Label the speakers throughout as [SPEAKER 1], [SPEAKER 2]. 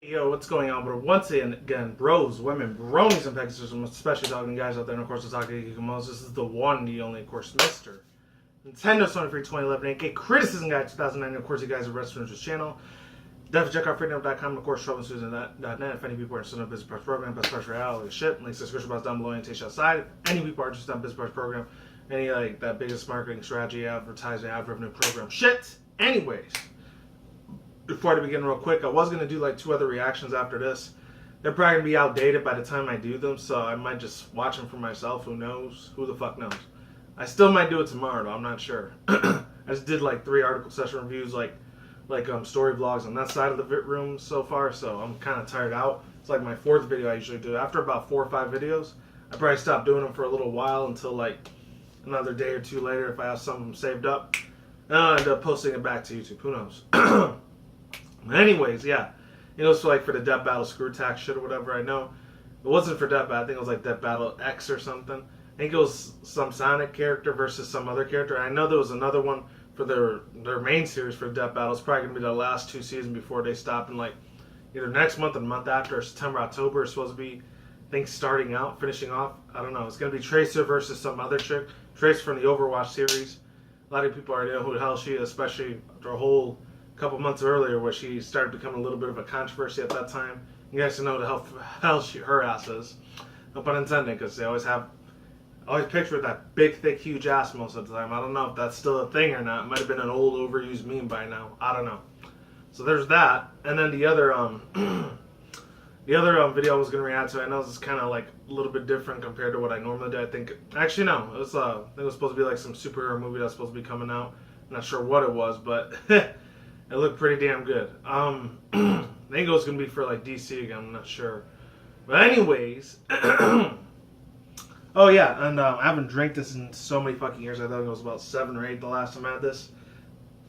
[SPEAKER 1] Yo, what's going on? But once again, bros, women, bronies, and pexers, I'm especially talking to guys out there, and of course, I'm talking to Geekomos. This is the one, the only, of course, Mr. Nintendo Sony Free 2011, aka Criticism Guide 2009. And of course, you guys are resting this channel. Definitely check out freedom.com, and of course, troubleshooters.net. If any people are interested in a business parts program, best parts reality shit, links to the description box down below, orientation outside. If any people are interested in a business parts program, any like that biggest marketing strategy, advertising, ad revenue program shit. Anyways. Before I begin real quick, I was going to do like 2 other reactions after this. They're probably going to be outdated by the time I do them, so I might just watch them for myself. Who knows? Who the fuck knows? I still might do it tomorrow, though. I'm not sure. I just did like 3 article session reviews, like story vlogs on that side of the vit room so far, so I'm kind of tired out. It's like my 4th video I usually do. After about 4 or 5 videos, I probably stop doing them for a little while until like another day or 2 later if I have something saved up. And I'll end up posting it back to YouTube. Who knows? Anyways, yeah, it was like for the Death Battle Screw Tack shit or whatever. I know it wasn't for Death Battle. I think it was like Death Battle X or something. I think it was some Sonic character versus some other character. I know there was another one for their main series for Death Battle. It's probably gonna be the last 2 seasons before they stop in like either next month or the month after. September, October is supposed to be, I think, starting out, finishing off. I don't know. It's gonna be Tracer versus some other chick. Tracer from the Overwatch series. A lot of people already know who the hell she is, especially after a whole couple months earlier where she started becoming a little bit of a controversy at that time. You guys know the hell her ass is. No pun intended, because they always picture that big, thick, huge ass most of the time. I don't know if that's still a thing or not. It might have been an old, overused meme by now. I don't know. So there's that. And then the other video I was going to react to, I know this is kind of like a little bit different compared to what I normally do. I think, actually no, it was, I think it was supposed to be like some superhero movie that's supposed to be coming out. I'm not sure what it was, but it looked pretty damn good. I think it was going to be for like DC again, I'm not sure. But anyways, oh yeah, and I haven't drank this in so many fucking years. I thought it was about 7 or 8 the last time I had this.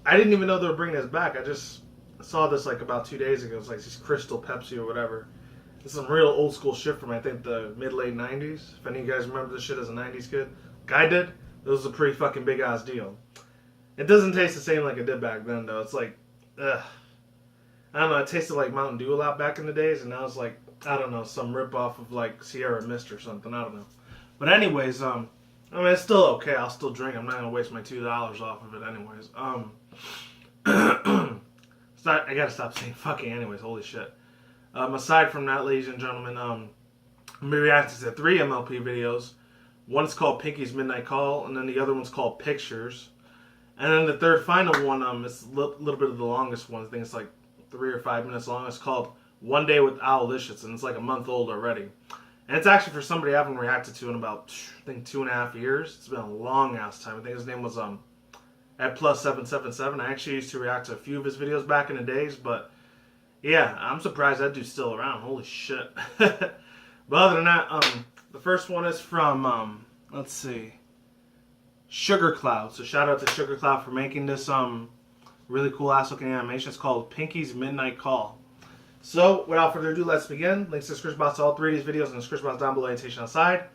[SPEAKER 1] I didn't even know they were bringing this back. I just saw this like about 2 days ago. It was like this Crystal Pepsi or whatever. It's some real old school shit from I think the mid-late 90s. If any of you guys remember this shit as a 90s kid. I did. It was a pretty fucking big ass deal. It doesn't taste the same like it did back then though. It's like, ugh. I don't know, it tasted like Mountain Dew a lot back in the days, and now it's like, I don't know, some ripoff of like Sierra Mist or something, I don't know. But anyways, I mean, it's still okay, I'll still drink, I'm not going to waste my $2 off of it anyways. I gotta stop saying fucking anyways, holy shit. Aside from that, ladies and gentlemen, I'm reacting to 3 MLP videos. One's called Pinky's Midnight Call, and then the other one's called Pictures. And then the third final one, it's a little bit of the longest one. I think it's like 3 or 5 minutes long. It's called One Day with Owlicious, and it's like a month old already. And it's actually for somebody I haven't reacted to in about, I think, 2.5 years. It's been a long ass time. I think his name was @plus777. I actually used to react to a few of his videos back in the days, but yeah, I'm surprised that dude's still around. Holy shit. But other than that, the first one is from, let's see, Sugar Cloud. So shout out to Sugar Cloud for making this really cool ass looking animation. It's called Pinky's Midnight Call. So without further ado, let's begin. Links to the description box to all 3 of these videos in the description box down below, annotation outside.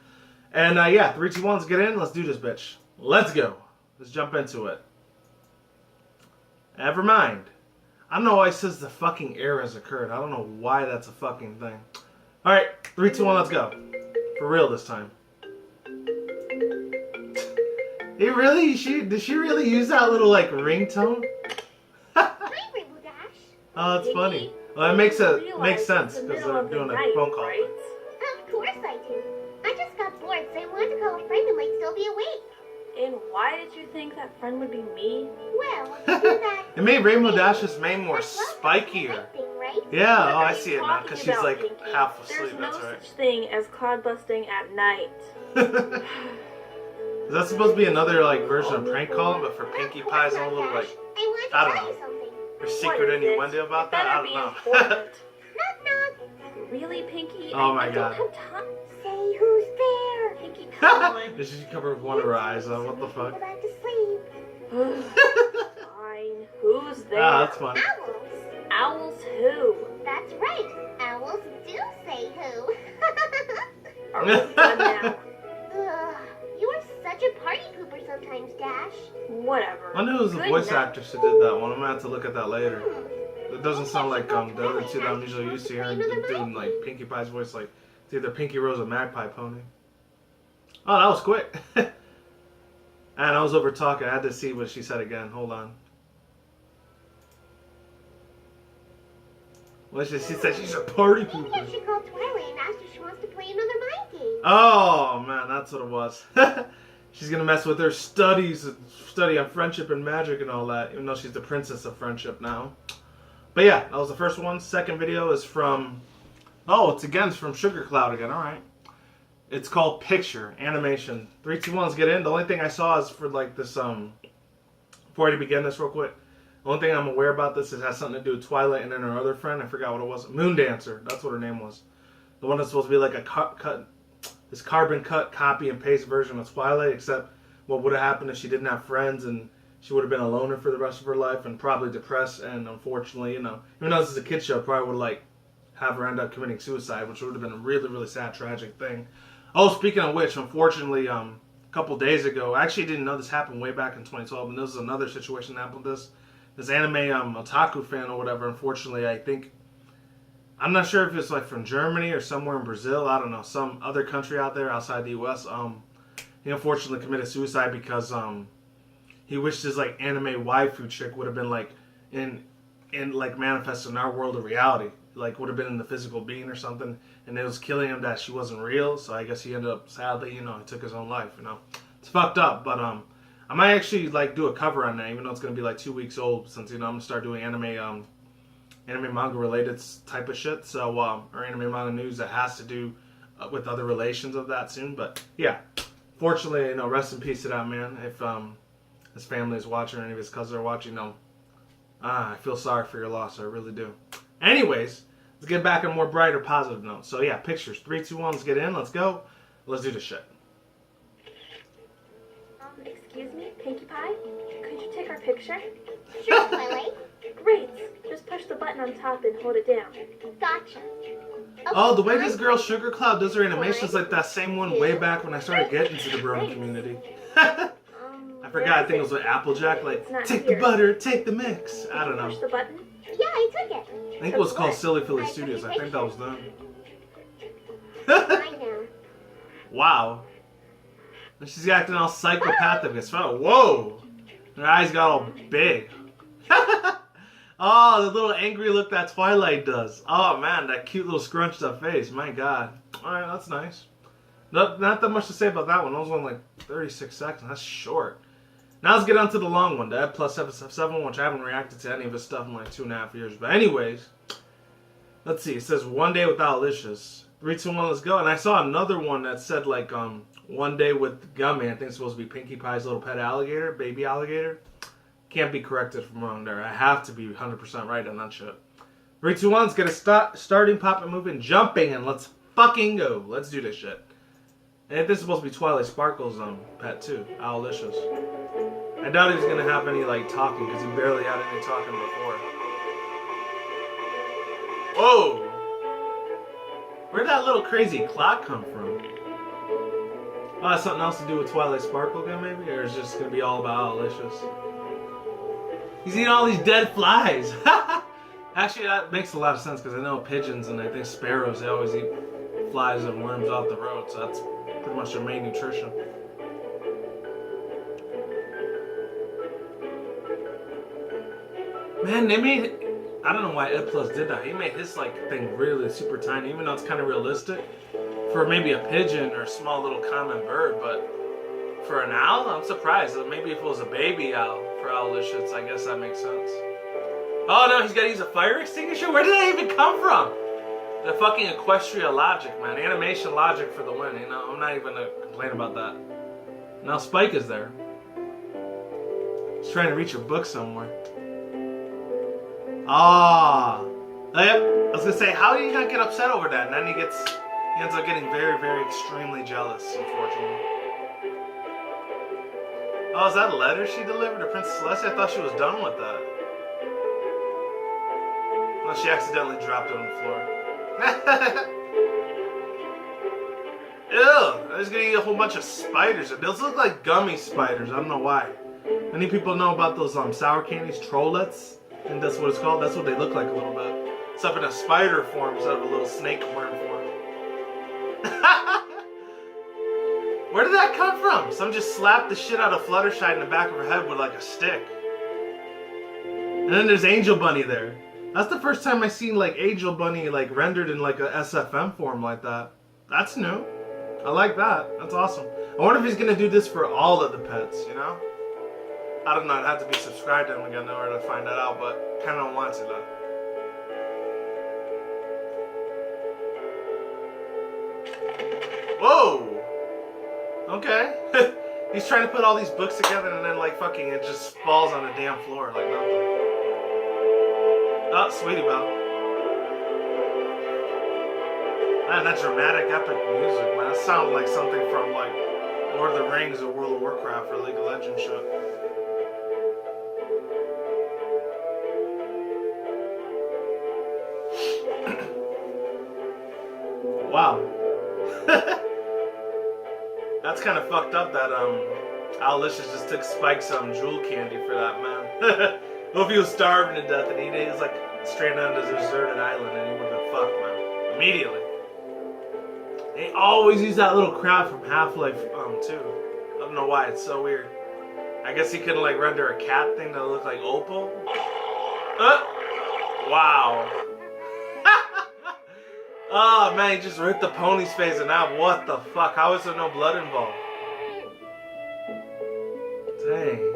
[SPEAKER 1] And yeah, 3, 2, 1, let's get in. Let's do this bitch. Let's go. Let's jump into it. Never mind. I don't know why it says the fucking error has occurred. I don't know why that's a fucking thing. Alright, 3, 2, 1, let's go. For real this time. Did she really use that little like ringtone? Oh, that's funny. Well, it makes sense because they're doing a phone call.
[SPEAKER 2] Right? Of course I do. I just got bored, so I wanted to call a friend who might still be awake.
[SPEAKER 3] And why did you think that friend would be me?
[SPEAKER 2] Well, you do that.
[SPEAKER 1] It made Rainbow Dash's name more spikier.
[SPEAKER 2] Right?
[SPEAKER 1] Yeah, oh, I see it now because she's like half asleep.
[SPEAKER 3] There's no
[SPEAKER 1] That's right.
[SPEAKER 3] such thing as cloud busting at night.
[SPEAKER 1] Is that supposed to be another like version of prank calling, but for Pinkie Pie's own little like, I don't know, her secret innuendo about that? I don't know.
[SPEAKER 2] Knock knock.
[SPEAKER 3] Really, Pinky?
[SPEAKER 1] Oh my
[SPEAKER 3] I
[SPEAKER 1] god.
[SPEAKER 3] don't have time.
[SPEAKER 2] Say who's there.
[SPEAKER 3] Pinky, come on.
[SPEAKER 1] Did she cover with one of her eyes? What the fuck?
[SPEAKER 2] Go back to sleep.
[SPEAKER 3] Fine. Who's there?
[SPEAKER 1] Ah, that's funny.
[SPEAKER 2] Owls.
[SPEAKER 3] Owls who?
[SPEAKER 2] That's right. Owls do say who.
[SPEAKER 3] Are we done now?
[SPEAKER 2] Ugh, you are such a party pooper sometimes, Dash.
[SPEAKER 3] Whatever.
[SPEAKER 1] I knew it was the
[SPEAKER 3] Good
[SPEAKER 1] voice
[SPEAKER 3] night.
[SPEAKER 1] actress who did that one. I'm gonna have to look at that later. It doesn't sound like the other two that I'm usually used to hearing doing like Pinkie Pie's voice. Like it's either Pinkie Rose or Magpie Pony. Oh, that was quick. And I was over talking. I had to see what she said again. Hold on. Well, she said she's a party
[SPEAKER 2] Maybe
[SPEAKER 1] pooper.
[SPEAKER 2] I should call Twilight and ask if she wants to play another mind game.
[SPEAKER 1] Oh man, that's what it was. She's gonna mess with her study on friendship and magic and all that, even though she's the princess of friendship now. But yeah, that was the first one. Second video is from, it's from Sugar Cloud again. All right, it's called Picture Animation. 3, 2, 1, let's get in. The only thing I saw is for like this before I begin this real quick. The only thing I'm aware about this is it has something to do with Twilight and then her other friend. I forgot what it was. Moon Dancer. That's what her name was. The one that's supposed to be like this carbon cut, copy and paste version of Twilight, except what would have happened if she didn't have friends and she would have been a loner for the rest of her life and probably depressed. And unfortunately, even though this is a kid's show, probably would like have her end up committing suicide, which would have been a really, really sad, tragic thing. Oh, speaking of which, unfortunately, a couple days ago, I actually didn't know this happened way back in 2012, and this is another situation that happened with this anime otaku fan or whatever. Unfortunately, I'm not sure if it's like from Germany or somewhere in Brazil. I don't know, some other country out there outside the U.S. He unfortunately committed suicide because he wished his like anime waifu chick would have been like in like manifested in our world of reality, like would have been in the physical being or something, and it was killing him that she wasn't real. So I guess he ended up sadly, he took his own life. It's fucked up, but I might actually like do a cover on that, even though it's gonna be like 2 weeks old, since I'm gonna start doing anime manga related type of shit. So or anime manga news that has to do with other relations of that soon. But yeah, fortunately, rest in peace to that man. If his family is watching or any of his cousins are watching, I feel sorry for your loss. I really do. Anyways, let's get back on a more brighter, positive note. So yeah, pictures. 3, 2, 1. Let's get in. Let's go. Let's do this shit.
[SPEAKER 3] Excuse me, Pinkie Pie? Could you take our picture?
[SPEAKER 2] Sure, Twilight.
[SPEAKER 3] Great. Just push the button on top and hold it down.
[SPEAKER 2] Gotcha. Okay,
[SPEAKER 1] Oh, the way this girl Sugar Cloud does her animations like that same one way back when I started getting into the Brony community. I forgot, I think it was with Applejack, like, take the butter, take the mix. I don't know.
[SPEAKER 3] Push the button?
[SPEAKER 2] Yeah, I took it.
[SPEAKER 1] I think it was called Silly Philly Studios. I think that was them.
[SPEAKER 2] I know.
[SPEAKER 1] Wow. And she's acting all psychopathic as fuck. Whoa! Her eyes got all big. Oh, the little angry look that Twilight does. Oh man, that cute little scrunched up face. My god. Alright, that's nice. Not that much to say about that one. That was only like 36 seconds. That's short. Now let's get on to the long one. The Ed Plus 7, which I haven't reacted to any of his stuff in like 2.5 years. But anyways, let's see. It says 1 day without Alicia's. 3, 2, 1, let's go. And I saw another one that said like 1 day with Gummy. I think it's supposed to be Pinkie Pie's little pet alligator, baby alligator. Can't be corrected from wrong there. I have to be 100% right on that shit. 3, 2, 1, let's get it starting, popping, moving, jumping, and let's fucking go. Let's do this shit. And this is supposed to be Twilight Sparkle's pet too, Owlicious. I doubt he was gonna have any like talking because he barely had any talking before. Whoa! Where'd that little crazy clock come from? Oh, that's something else to do with Twilight Sparkle again, maybe? Or is it just gonna be all about Owlicious? He's eating all these dead flies! Actually, that makes a lot of sense because I know pigeons and I think sparrows, they always eat flies and worms off the road, so that's pretty much their main nutrition. Man, they made, I don't know why Ed Plus did that. He made his like thing really super tiny, even though it's kind of realistic for maybe a pigeon or a small little common bird. But for an owl, I'm surprised. Maybe if it was a baby owl for Owlicious, I guess that makes sense. Oh no, he's got to use a fire extinguisher? Where did that even come from? The fucking Equestria logic, man. Animation logic for the win, I'm not even gonna complain about that. Now Spike is there. He's trying to reach a book somewhere. Ah. Yep. I was gonna say, how do you not get upset over that? And then he ends up getting very, very extremely jealous, unfortunately. Oh, is that a letter she delivered to Princess Celestia? I thought she was done with that. No, she accidentally dropped it on the floor. Ew, I was gonna eat a whole bunch of spiders. Those look like gummy spiders. I don't know why. Many people know about those sour candies, Trollets. I think that's what it's called. That's what they look like a little bit. It's up in a spider form instead of a little snake worm form. Where did that come from? Some just slapped the shit out of Fluttershy in the back of her head with like a stick. And then there's Angel Bunny there. That's the first time I seen like Angel Bunny like rendered in like a SFM form like that. That's new. I like that. That's awesome. I wonder if he's gonna do this for all of the pets, you know? I don't know, I'd have to be subscribed to him again in order to find that out, but kinda don't want to though. Whoa! Okay. He's trying to put all these books together and then like fucking it just falls on the damn floor like nothing. Oh, Sweetie Belle. Man, that dramatic epic music, man. That sounds like something from like Lord of the Rings or World of Warcraft or League of Legends shit. Wow. That's kind of fucked up that Alicious just took Spike's jewel candy for that, man. What if he was starving to death and he was like stranded on this deserted island and he would have been fucked, man. Immediately. They always use that little crowd from Half-Life 2. I don't know why, it's so weird. I guess he could like render a cat thing that looked like Opal. Wow. Oh man, he just ripped the pony's face and now what the fuck? How is there no blood involved? Dang.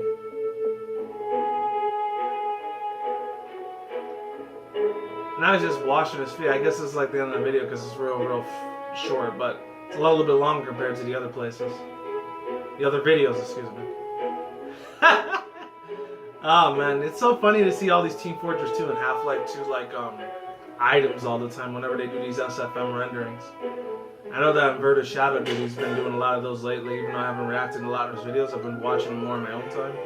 [SPEAKER 1] Now he's just washing his feet. I guess it's like the end of the video because it's real short, but it's a little bit longer compared to the other places. The other videos, excuse me. Oh man, it's so funny to see all these Team Fortress 2 and Half-Life 2 like items all the time whenever they do these SFM renderings. I know that Inverted Shadow dude, he's been doing a lot of those lately, even though I haven't reacted to a lot of his videos. I've been watching them more in my own time.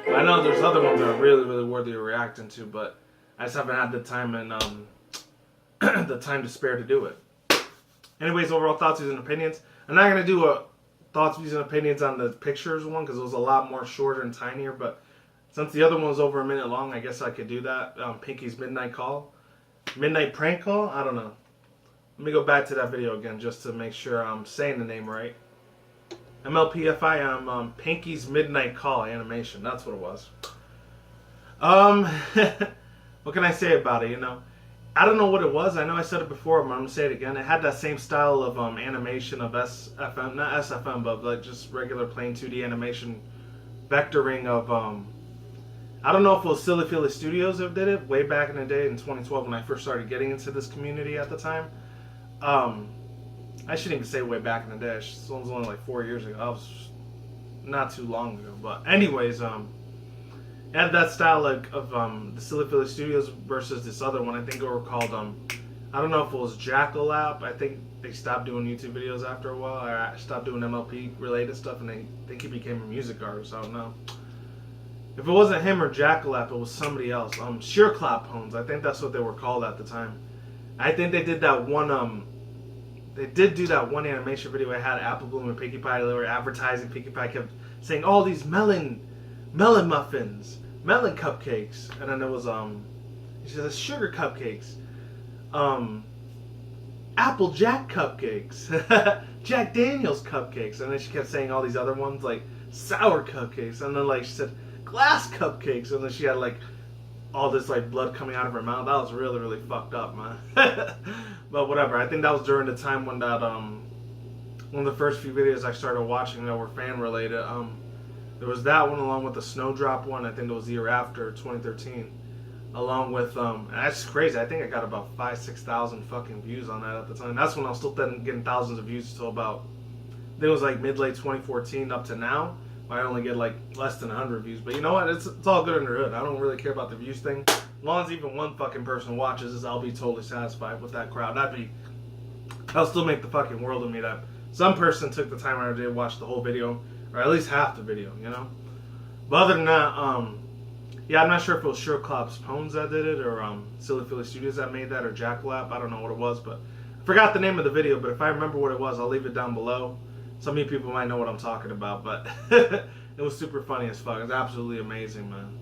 [SPEAKER 1] But I know there's other ones that are really worthy of reacting to, but I just haven't had the time and the time to spare to do it. Anyways, overall thoughts, views, and opinions. I'm not going to do a thoughts, views, and opinions on the pictures one because it was a lot more shorter and tinier, but since the other one was over a minute long, I guess I could do that. Pinky's Midnight Call. Midnight Prank Call? I don't know. Let me go back to that video again just to make sure I'm saying the name right. MLPFI, Pinky's Midnight Call animation. That's what it was. What can I say about it, you know? I don't know what it was. I know I said it before, but I'm going to say it again. It had that same style of animation of SFM, not SFM, but like just regular plain 2D animation vectoring of, I don't know if it was Silly Philly Studios that did it way back in the day in 2012 when I first started getting into this community at the time. I shouldn't even say way back in the day. This one's only like 4 years ago. I was not too long ago. But anyways, it had that style like of the Silly Philly Studios versus this other one. I think they were called, I don't know if it was Jackalap. I think they stopped doing YouTube videos after a while. I stopped doing MLP related stuff and I think he became a music artist. I don't know. If it wasn't him or Jackalap, it was somebody else. Sheerclap Hones. I think that's what they were called at the time. I think they did that one, they did do that one animation video. I had Apple Bloom and Pinkie Pie. They were advertising. Pinkie Pie kept saying all these melon muffins, melon cupcakes, and then there was she says sugar cupcakes, Apple Jack cupcakes, Jack Daniels cupcakes, and then she kept saying all these other ones like sour cupcakes, and then like she said glass cupcakes, and then she had like all this like blood coming out of her mouth. That was really fucked up, man. But whatever. I think that was during the time when that one of the first few videos I started watching that were fan related. There was that one along with the Snowdrop one. I think it was the year after, 2013. Along with that's crazy. I think I got about 5,000-6,000 fucking views on that at the time. That's when I was still getting thousands of views until about, I think it was like mid-late 2014 up to now. I only get like less than 100 views, but you know what? It's all good under the hood. I don't really care about the views thing. As long as even one fucking person watches this, I'll be totally satisfied with that crowd. That'll still make the fucking world of me that some person took the time out of their day to watch the whole video, or at least half the video, you know. But other than that, yeah, I'm not sure if it was Sheerclap's Pones that did it, or Silly Philly Studios that made that, or Jackalap. I don't know what it was, but I forgot the name of the video. But if I remember what it was, I'll leave it down below. Some of you people might know what I'm talking about, but it was super funny as fuck. It's absolutely amazing, man.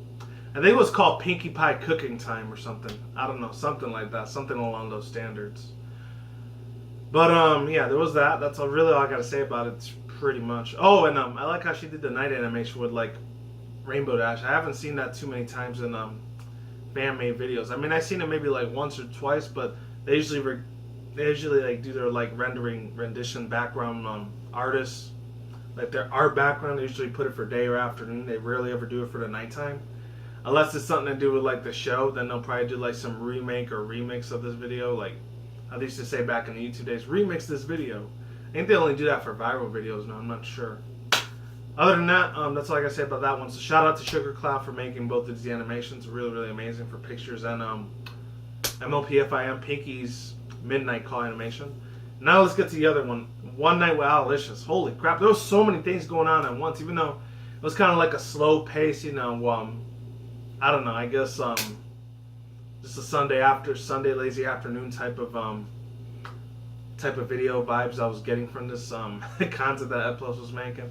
[SPEAKER 1] I think it was called Pinkie Pie Cooking Time or something. I don't know, something like that, something along those standards. But yeah, there was that. That's really all I gotta say about it. Pretty much. Oh, and I like how she did the night animation with like Rainbow Dash. I haven't seen that too many times in fan made videos. I mean, I've seen it maybe like once or twice, but they usually like do their like rendition background artists, like their art background. They usually put it for day or afternoon. They rarely ever do it for the nighttime, unless it's something to do with like the show. Then they'll probably do like some remake or remix of this video, like I used to say back in the YouTube days, remix this video. I think they only do that for viral videos now. I'm not sure. Other than that, that's all I gotta say about that one. So shout out to Sugar Cloud for making both of these animations. Really, really amazing for pictures and MLPFIM Pinky's Midnight Call animation. Now let's get to the other one. One Night with Alicious. Holy crap, there was so many things going on at once. Even though it was kind of like a slow pace, you know. I don't know. I guess just a Sunday lazy afternoon type of video vibes I was getting from this content that Ed Plus was making.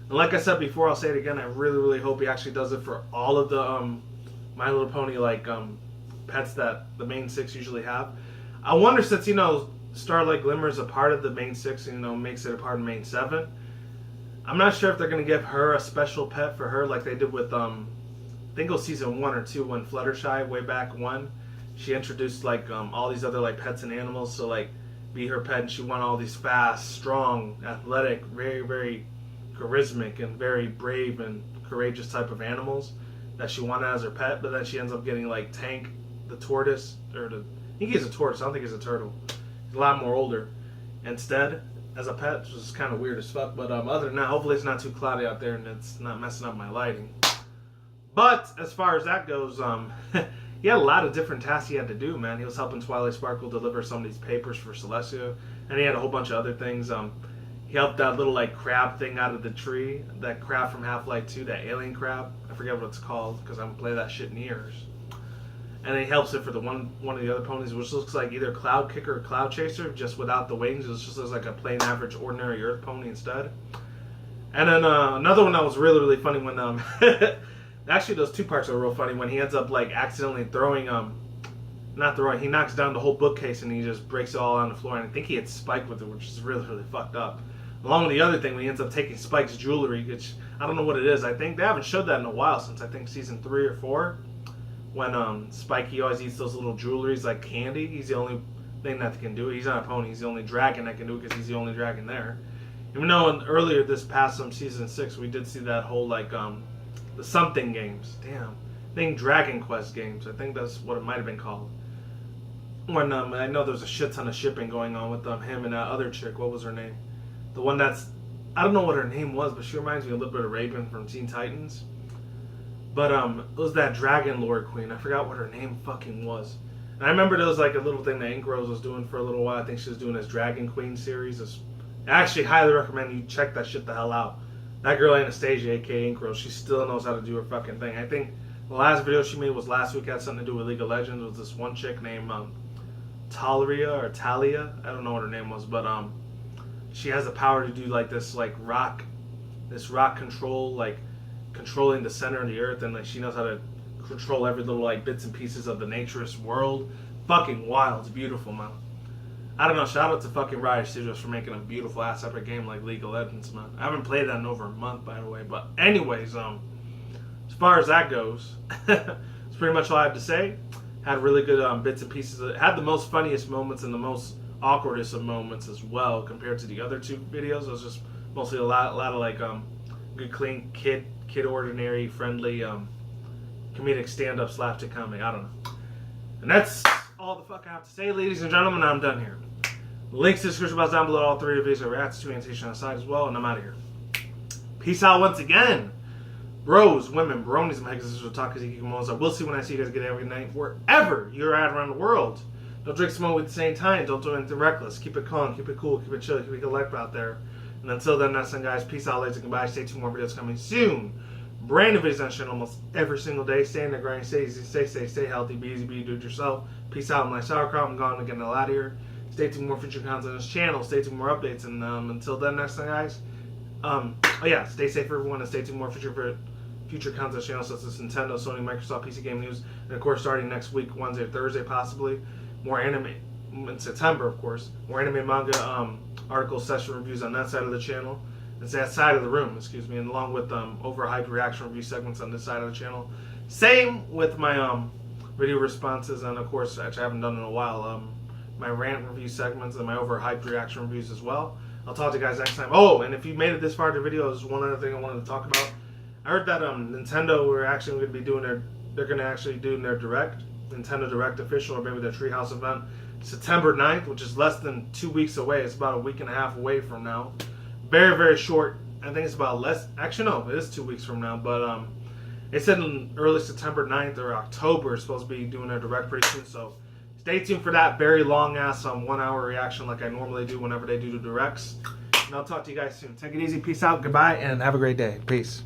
[SPEAKER 1] And like I said before, I'll say it again. I really, really hope he actually does it for all of the My Little Pony pets that the main 6 usually have. I wonder, since Starlight Glimmer is a part of the main 6, and makes it a part of main 7. I'm not sure if they're gonna give her a special pet for her, like they did with I think it was season 1 or 2 when Fluttershy way back when she introduced like all these other like pets and animals to like be her pet, and she wanted all these fast, strong, athletic, very, very charismatic and very brave and courageous type of animals that she wanted as her pet. But then she ends up getting like Tank the tortoise, I think he's a tortoise, I don't think he's a turtle, he's a lot more older instead as a pet, which is kind of weird as fuck. But other than that, hopefully it's not too cloudy out there and it's not messing up my lighting. But as far as that goes, he had a lot of different tasks he had to do, man. He was helping Twilight Sparkle deliver some of these papers for Celestia, and he had a whole bunch of other things. He helped that little like crab thing out of the tree, that crab from Half-Life 2, that alien crab. I forget what it's called because I haven't played that shit in years. And he helps it for the one of the other ponies, which looks like either Cloud Kicker or Cloud Chaser, just without the wings. It just looks like a plain average ordinary Earth pony instead. And then another one that was really, really funny when actually those 2 parts are real funny when he ends up like accidentally throwing he knocks down the whole bookcase and he just breaks it all on the floor, and I think he hit Spike with it, which is really, really fucked up. Along with the other thing when he ends up taking Spike's jewelry, which I don't know what it is. I think they haven't showed that in a while, since I think season 3 or 4, when Spike, he always eats those little jewelries like candy. He's the only thing that can do it. He's not a pony, he's the only dragon that can do it because he's the only dragon there. Even though earlier this past season 6 we did see that whole like the something games. Damn. I think Dragon Quest games. I think that's what it might have been called. When I know there's a shit ton of shipping going on with him and that other chick. What was her name? The one that's... I don't know what her name was, but she reminds me a little bit of Raven from Teen Titans. But it was that Dragon Lord Queen. I forgot what her name fucking was. And I remember there was like a little thing that Ink Rose was doing for a little while. I think she was doing this Dragon Queen series. I actually highly recommend you check that shit the hell out. That girl Anastasia, aka Ink Rose, she still knows how to do her fucking thing. I think the last video she made was last week, had something to do with League of Legends. It was this one chick named Talia. I don't know what her name was, but she has the power to do like this rock control, like controlling the center of the earth, and like she knows how to control every little like bits and pieces of the naturist world. Fucking wild. It's beautiful, man. I don't know, shout out to fucking Riot Studios for making a beautiful ass epic game like League of Legends, man. I haven't played that in over a month, by the way. But anyways, as far as that goes, that's pretty much all I have to say. Had really good bits and pieces. Had the most funniest moments and the most awkwardest of moments as well compared to the other 2 videos. It was just mostly a lot of like good, clean, kid ordinary, friendly, comedic stand-up slapstick comedy. I don't know. And that's all the fuck I have to say, ladies and gentlemen. I'm done here. Links to the description box down below. All 3 of these are reacts to annotation on the side as well, and I'm out of here. Peace out once again. Bros, women, bronies, my sisters, otakus, ikimonos. I will see when I see you guys again every night, wherever you're at around the world. Don't drink smoke at the same time. Don't do anything reckless. Keep it calm, keep it cool, keep it chill, keep it collective out there. And until then, that's it, guys. Peace out, ladies, and goodbye. Stay tuned, more videos coming soon. Brand new videos on the channel almost every single day. Stay in the grind, stay easy, stay safe, stay healthy, be easy, be do it yourself. Peace out, my sauerkraut. I'm gone. I'm getting the hell out of here. Stay tuned, more future content on this channel. Stay tuned, more updates. And until then, next time, guys. Oh yeah, stay safe, everyone, and stay tuned, more future future content channels such as Nintendo, Sony, Microsoft, PC Game News, and of course starting next week, Wednesday or Thursday possibly, more anime in September, of course, more anime, manga, articles, session reviews on that side of the channel. It's that side of the room, excuse me, and along with overhyped reaction review segments on this side of the channel. Same with my video responses, and of course, which I haven't done in a while, my rant review segments and my overhyped reaction reviews as well. I'll talk to you guys next time. Oh, and if you made it this far in the video, there's one other thing I wanted to talk about. I heard that Nintendo were actually going to be doing they're going to actually do their Direct, Nintendo Direct official, or maybe their Treehouse event, September 9th, which is less than 2 weeks away. It's about a week and a half away from now. Very, very short. I think it's about actually no, it is 2 weeks from now, but it said in early September 9th or October, it's supposed to be doing their Direct pretty soon, so stay tuned for that very long ass 1 hour reaction like I normally do whenever they do the Directs. And I'll talk to you guys soon. Take it easy, peace out, goodbye, and have a great day. Peace.